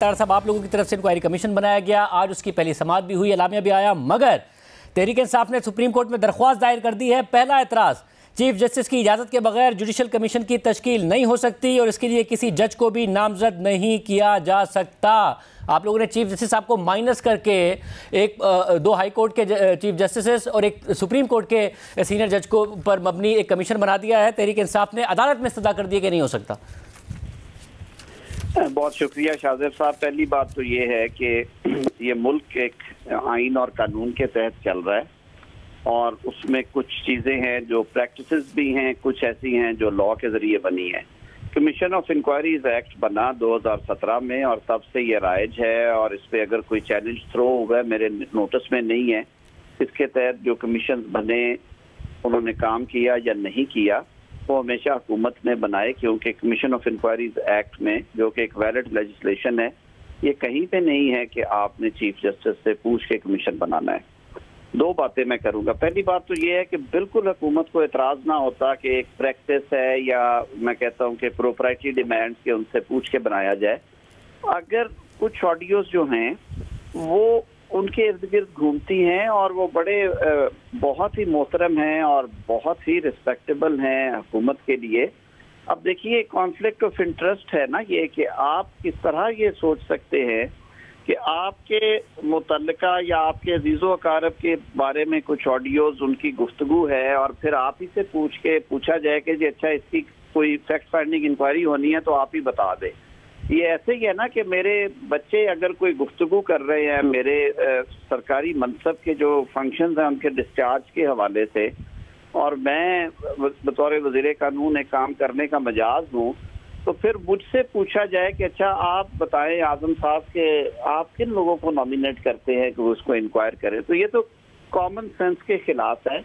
साहब, आप लोगों की तरफ से इंक्वायरी कमीशन बनाया गया, आज उसकी पहली समाअत भी हुई, एलामिया भी आया, मगर तहरीक इंसाफ ने सुप्रीम कोर्ट में दरख्वास्त दायर कर दी है। पहला एतराज़, चीफ जस्टिस की इजाज़त के बगैर जुडिशल कमीशन की तश्कील नहीं हो सकती और इसके लिए किसी जज को भी नामजद नहीं किया जा सकता। आप लोगों ने चीफ जस्टिस साहब को माइनस करके दो हाई कोर्ट के चीफ जस्टिस और एक सुप्रीम कोर्ट के सीनियर जज को पर मबनी एक कमीशन बना दिया है। तहरीक इंसाफ ने अदालत में इस्तदा कर दिया कि नहीं हो सकता। बहुत शुक्रिया शाहजेब साहब। पहली बात तो ये है कि ये मुल्क एक आइन और कानून के तहत चल रहा है और उसमें कुछ चीज़ें हैं जो प्रैक्टिसेस भी हैं, कुछ ऐसी हैं जो लॉ के ज़रिए बनी है। कमीशन ऑफ इंक्वायरीज एक्ट बना 2017 में और तब से ये राइज है और इस पर अगर कोई चैलेंज थ्रो हुआ है, मेरे नोटिस में नहीं है। इसके तहत जो कमीशन बने उन्होंने काम किया या नहीं किया वो हमेशा हुकूमत ने बनाए, क्योंकि कमीशन ऑफ इंक्वायरीज एक्ट में जो कि एक वैलिड लेजिस्लेशन है, ये कहीं पे नहीं है कि आपने चीफ जस्टिस से पूछ के कमीशन बनाना है। दो बातें मैं करूंगा। पहली बात तो ये है कि बिल्कुल हुकूमत को एतराज ना होता कि एक प्रैक्टिस है या मैं कहता हूँ कि प्रोप्राइटरी डिमांड्स के उनसे पूछ के बनाया जाए। अगर कुछ ऑडियोज जो हैं वो उनके इर्द गिर्द घूमती हैं और वो बड़े बहुत ही मोहतरम हैं और बहुत ही रिस्पेक्टेबल हैं हुकूमत के लिए। अब देखिए, कॉन्फ्लिक्ट ऑफ इंटरेस्ट है ना ये, कि आप किस तरह ये सोच सकते हैं कि आपके मुतल्लिका या आपके अजीज़ो अकारब के बारे में कुछ ऑडियोज उनकी गुफ्तगू है और फिर आप ही से पूछा जाए कि जी अच्छा इसकी कोई फैक्ट फाइंडिंग इंक्वायरी होनी है तो आप ही बता दें। ये ऐसे ही है ना कि मेरे बच्चे अगर कोई गुफ्तगू कर रहे हैं मेरे सरकारी मनसब के जो फंक्शंस हैं उनके डिस्चार्ज के हवाले से और मैं बतौर वज़ीर कानून एक काम करने का मजाज हूँ, तो फिर मुझसे पूछा जाए कि अच्छा आप बताएं आज़म साहब के आप किन लोगों को नॉमिनेट करते हैं कि वो उसको इंक्वायर करें, तो ये तो कॉमन सेंस के खिलाफ है,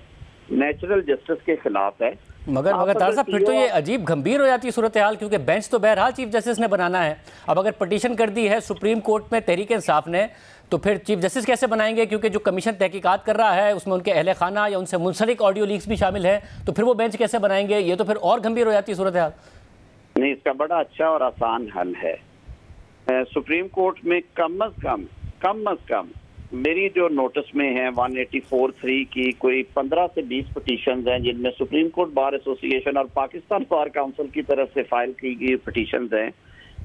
नेचुरल जस्टिस के खिलाफ है। मगर तार साहब, फिर तो ये अजीब गंभीर हो जाती है सूरत हाल, क्योंकि बेंच तो बहरहाल चीफ जस्टिस ने बनाना है। अब अगर पटिशन कर दी है सुप्रीम कोर्ट में तहरीक इंसाफ ने, तो फिर चीफ जस्टिस कैसे बनाएंगे? क्योंकि जो कमीशन तहकीकात कर रहा है उसमें उनके अहले खाना या उनसे मुंसलिक ऑडियो लीक्स भी शामिल है, तो फिर वो बेंच कैसे बनाएंगे? ये तो फिर और गंभीर हो जाती है सूरत हाल। नहीं, इसका बड़ा अच्छा और आसान हल है। सुप्रीम कोर्ट में कम अज कम मेरी जो नोटिस में है 184(3) की कोई 15 से 20 पिटीशंस हैं, जिनमें सुप्रीम कोर्ट बार एसोसिएशन और पाकिस्तान बार काउंसिल की तरफ से फाइल की गई पिटीशंस हैं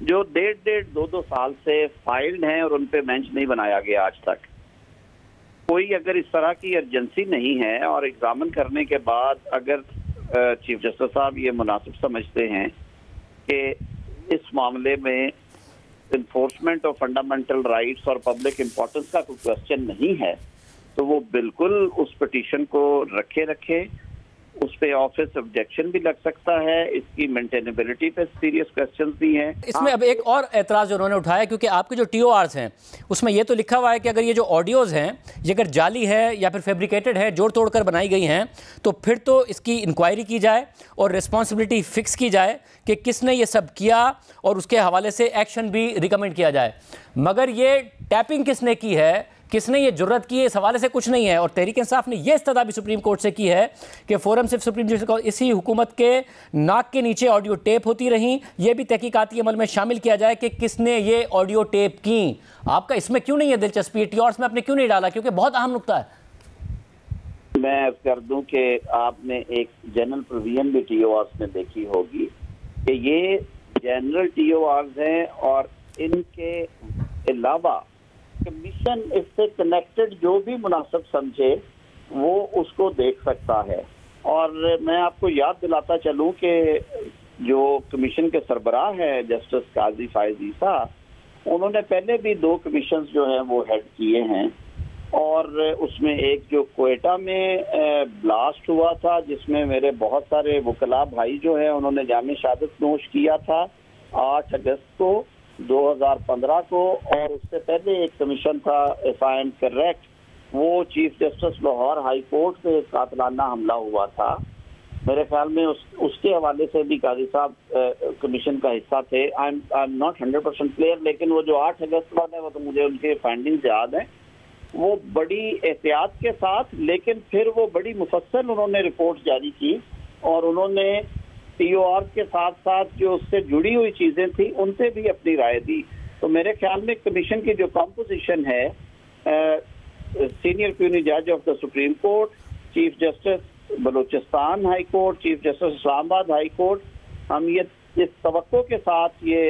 जो 1.5-2 साल से फाइल्ड हैं और उन पे बेंच नहीं बनाया गया आज तक। कोई अगर इस तरह की अर्जेंसी नहीं है और एग्जामिन करने के बाद अगर चीफ जस्टिस साहब ये मुनासिब समझते हैं कि इस मामले में इन्फोर्समेंट ऑफ फंडामेंटल राइट्स और पब्लिक इंपॉर्टेंस का कोई क्वेश्चन नहीं है, तो वो बिल्कुल उस पिटीशन को रखे उस पे ऑफिस ऑब्जेक्शन भी लग सकता है, इसकी मेंटेनेबिलिटी पे सीरियस क्वेश्चंस भी हैं। इसमें अब एक और एतराज़ उन्होंने उठाया, क्योंकि आपके जो TORs हैं उसमें ये तो लिखा हुआ है कि अगर ये जो ऑडियोज़ हैं ये अगर जाली है या फिर फैब्रिकेटेड है, जोड़ तोड़ कर बनाई गई हैं, तो फिर तो इसकी इंक्वायरी की जाए और रिस्पॉन्सिबिलिटी फिक्स की जाए कि किसने ये सब किया और उसके हवाले से एक्शन भी रिकमेंड किया जाए। मगर ये टैपिंग किसने की है, किसने ये जुर्रत की है, इस हवाले से कुछ नहीं है। और तहरीक इंसाफ ने यह इस्तदा भी सुप्रीम कोर्ट से की है कि फोरम सिर्फ सुप्रीम जस्टिस को इसी हुकूमत के नाक के नीचे ऑडियो टेप होती रही, ये भी तहकीकाती अमल में शामिल किया जाए कि किसने ये ऑडियो टेप की। आपका इसमें क्यों नहीं है दिलचस्पी? TORs में आपने क्यों नहीं डाला? क्योंकि बहुत अहम नुकता है। मैं कर दूं कि आपने एक जनरल प्रोविजन भी TORs में देखी होगी कि ये जनरल TORs हैं और इनके अलावा कमीशन इससे कनेक्टेड जो भी मुनासिब समझे वो उसको देख सकता है। और मैं आपको याद दिलाता चलूं कि जो कमीशन के सरबराह है जस्टिस काजी फायज ईसा, उन्होंने पहले भी 2 कमीशन जो हैं वो हेड किए हैं और उसमें एक जो कोयटा में ब्लास्ट हुआ था जिसमें मेरे बहुत सारे वकला भाई जो हैं उन्होंने जामे शहादत नोश किया था 8 अगस्त को 2015 को, और उससे पहले एक कमीशन था इफ आई एम करेक्ट, वो chief justice Lahore high court पे कातलाना हमला हुआ था। मेरे ख्याल में उसके हवाले से भी काजी साहब कमीशन का हिस्सा थे। आई एम नॉट 100% क्लियर, लेकिन वो जो 8 अगस्त वाला है वो तो मुझे उनके फाइंडिंग्स याद हैं। वो बड़ी एहतियात के साथ, लेकिन फिर वो बड़ी मुफस्सल उन्होंने रिपोर्ट जारी की और उन्होंने TOR के साथ साथ जो उससे जुड़ी हुई चीजें थी उनसे भी अपनी राय दी। तो मेरे ख्याल में कमीशन की जो कॉम्पोजिशन है, सीनियर प्यूनी जज of the supreme court, chief justice Balochistan high court, chief justice Islamabad high court, हम ये इस तवक्को के साथ ये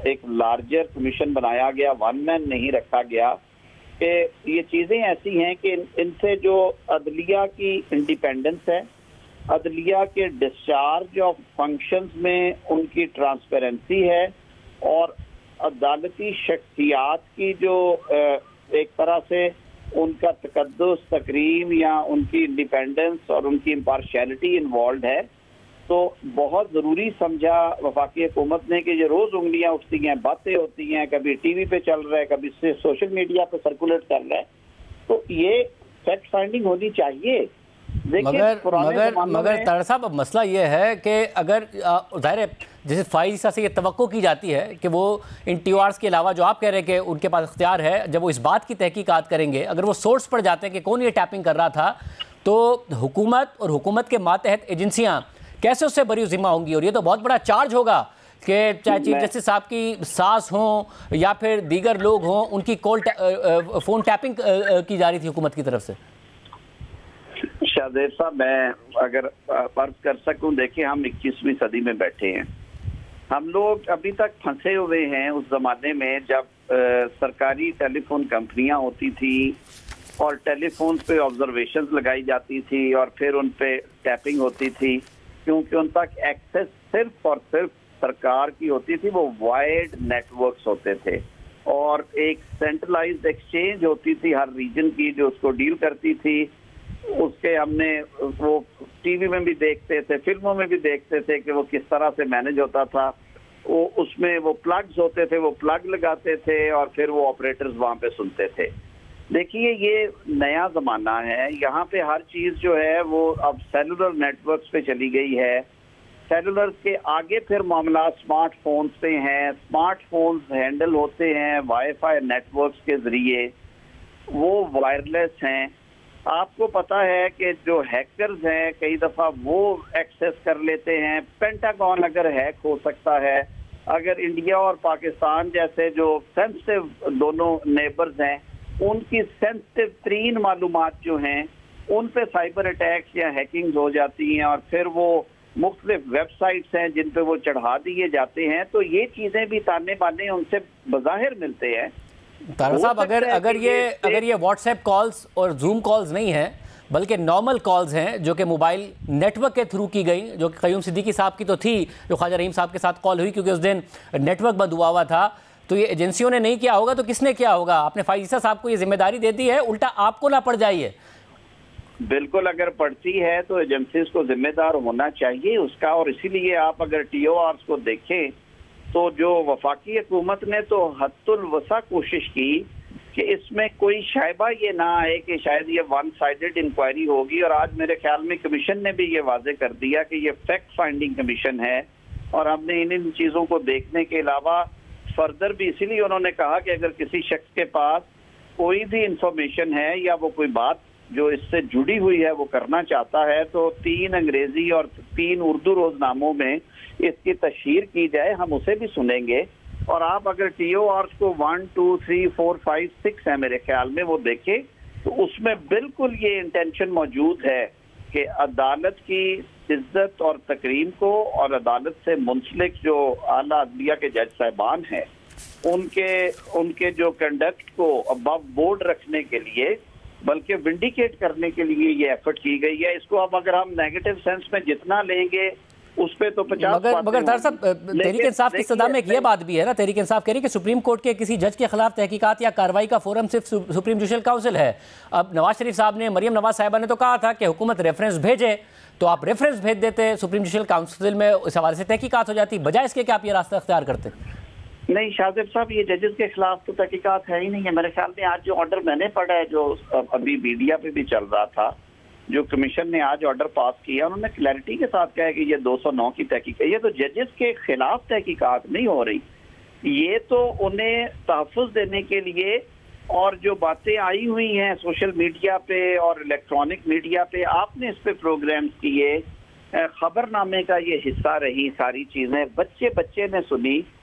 एक लार्जर कमीशन बनाया गया, वन मैन नहीं रखा गया, कि ये चीज़ें ऐसी हैं कि इनसे जो अदलिया की इंडिपेंडेंस है, अदलिया के डिस्चार्ज ऑफ फंक्शंस में उनकी ट्रांसपेरेंसी है, और अदालती शख्सियात की जो एक तरह से उनका तकद्दुस, तकरीम या उनकी इंडिपेंडेंस और उनकी इम्पार्शियलिटी इन्वॉल्व है। तो बहुत ज़रूरी समझा वफाकी हुकूमत ने कि ये रोज़ उंगलियां उठती हैं, बातें होती हैं, कभी टीवी पे चल रहा है, कभी सोशल मीडिया पे सर्कुलेट कर रहा है, तो ये फैक्ट फाइंडिंग होनी चाहिए। मगर तारड़ साहब, अब मसला ये है कि अगर ज़ाहिर है जैसे फाइज़ा से ये तवक्को की जाती है कि वो इन TORs के अलावा जो आप कह रहे हैं कि उनके पास इख्तियार है, जब वो इस बात की तहकीकात करेंगे, अगर वो सोर्स पर जाते हैं कि कौन ये टैपिंग कर रहा था, तो हुकूमत और हुकूमत के मातहत एजेंसियाँ कैसे उससे बरी ज़िम्मा होंगी। और ये तो बहुत बड़ा चार्ज होगा कि चाहे चीफ जस्टिस साहब की सास हों या फिर दीगर लोग हों, उनकी फ़ोन टैपिंग की जा रही थी हुकूमत की तरफ से। शाहजेब साहब, मैं अगर फर्ज कर सकूं, देखिए हम 21वीं सदी में बैठे हैं, हम लोग अभी तक फंसे हुए हैं उस जमाने में जब सरकारी टेलीफोन कंपनियां होती थी और टेलीफोन पे ऑब्जर्वेशन लगाई जाती थी और फिर उन पे टैपिंग होती थी, क्योंकि उन तक एक्सेस सिर्फ और सिर्फ सरकार की होती थी। वो वाइड नेटवर्क्स होते थे और एक सेंट्रलाइज्ड एक्सचेंज होती थी हर रीजन की जो उसको डील करती थी। उसके हमने वो टीवी में भी देखते थे, फिल्मों में भी देखते थे कि वो किस तरह से मैनेज होता था। वो उसमें वो प्लग्स होते थे, वो प्लग लगाते थे और फिर वो ऑपरेटर्स वहाँ पे सुनते थे। देखिए, ये नया ज़माना है, यहाँ पे हर चीज़ जो है वो अब सेलुलर नेटवर्क्स पे चली गई है। सेलुलर के आगे फिर मामला स्मार्टफोन्स पे हैं। स्मार्टफोन्स हैंडल होते हैं वाईफाई नेटवर्क्स के ज़रिए, वो वायरलेस हैं। आपको पता है कि जो हैकर्स हैं कई दफ़ा वो एक्सेस कर लेते हैं। पेंटागन अगर हैक हो सकता है, अगर इंडिया और पाकिस्तान जैसे जो सेंसिटिव दोनों नेबर्स हैं, उनकी सेंसिटिव तरीन मालूमात जो हैं उन पे साइबर अटैक्स या हैकिंग हो जाती हैं और फिर वो मुख्तलिफ वेबसाइट्स हैं जिन पे वो चढ़ा दिए जाते हैं। तो ये चीज़ें भी ताने बाने उनसे बज़ाहिर मिलते हैं। तारड़ साहब, अगर ये व्हाट्सएप कॉल्स और जूम कॉल्स नहीं है बल्कि नॉर्मल कॉल्स हैं जो कि मोबाइल नेटवर्क के थ्रू की गई, जो कि क़य्यूम सिद्दीकी साहब की तो थी, जो ख्वाजा रहीम साहब के साथ कॉल हुई क्योंकि उस दिन नेटवर्क बंद हुआ था, तो ये एजेंसियों ने नहीं किया होगा तो किसने किया होगा? आपने फाइज़ा साहब को ये जिम्मेदारी दे दी है, उल्टा आपको ना पड़ जाइए। बिल्कुल, अगर पड़ती है तो एजेंसीज को जिम्मेदार होना चाहिए उसका। और इसीलिए आप अगर TORs को देखें तो जो वफाकी हुकूमत ने तो हद्दुल वसा कोशिश की कि इसमें कोई शायबा ये ना आए कि शायद ये वन साइडेड इंक्वायरी होगी। और आज मेरे ख्याल में कमीशन ने भी ये वाजे कर दिया कि ये फैक्ट फाइंडिंग कमीशन है और हमने इन चीज़ों को देखने के अलावा फर्दर भी, इसीलिए उन्होंने कहा कि अगर किसी शख्स के पास कोई भी इंफॉर्मेशन है या वो कोई बात जो इससे जुड़ी हुई है वो करना चाहता है तो 3 अंग्रेजी और 3 उर्दू रोजनामों में इसकी तशहीर की जाए, हम उसे भी सुनेंगे। और आप अगर TORs को 1, 2, 3, 4, 5, 6 है मेरे ख्याल में वो देखें तो उसमें बिल्कुल ये इंटेंशन मौजूद है कि अदालत की इज्जत और तकरीम को और अदालत से मुंसलिक जो आला अदलिया के जज साहिबान हैं उनके जो कंडक्ट को अबव बोर्ड रखने के लिए, बल्कि विंडिकेट करने के लिए ये एफर्ट की गई है। इसको अब अगर हम नेगेटिव सेंस में जितना लेंगे उस पे तो 50। मगर तारड़ साहब, तहरीक इंसाफ की सदा में एक ये बात भी है ना, तहरीक इंसाफ कह रही है कि सुप्रीम कोर्ट के किसी जज के खिलाफ तहकीकात या कार्रवाई का फोरम सिर्फ सुप्रीम जुडिशल काउंसिल है। अब नवाज शरीफ साहब ने, मरियम नवाज साहिबा ने तो कहा था कि हुकूमत रेफरेंस भेजे, तो आप रेफरेंस भेज देते सुप्रीम जुडिशल काउंसिल में, इस हवाले से तहकीकात हो जाती, बजाय इसके कि आप ये रास्ता अख्तियार करते। नहीं शाहजेब साहब, ये जजेस के खिलाफ तो तहकीकात है ही नहीं है मेरे ख्याल में। आज जो ऑर्डर मैंने पढ़ा है, जो अभी मीडिया पे भी चल रहा था, जो कमीशन ने आज ऑर्डर पास किया, उन्होंने क्लैरिटी के साथ कहा कि ये 209 की तहकीक है। ये तो जजेस के खिलाफ तहकीकात नहीं हो रही, ये तो उन्हें तहफ़्फ़ुज़ देने के लिए और जो बातें आई हुई हैं सोशल मीडिया पे और इलेक्ट्रॉनिक मीडिया पे, आपने इस पे प्रोग्राम्स किए, खबरनामे का ये हिस्सा रही सारी चीज़ें, बच्चे ने सुनी।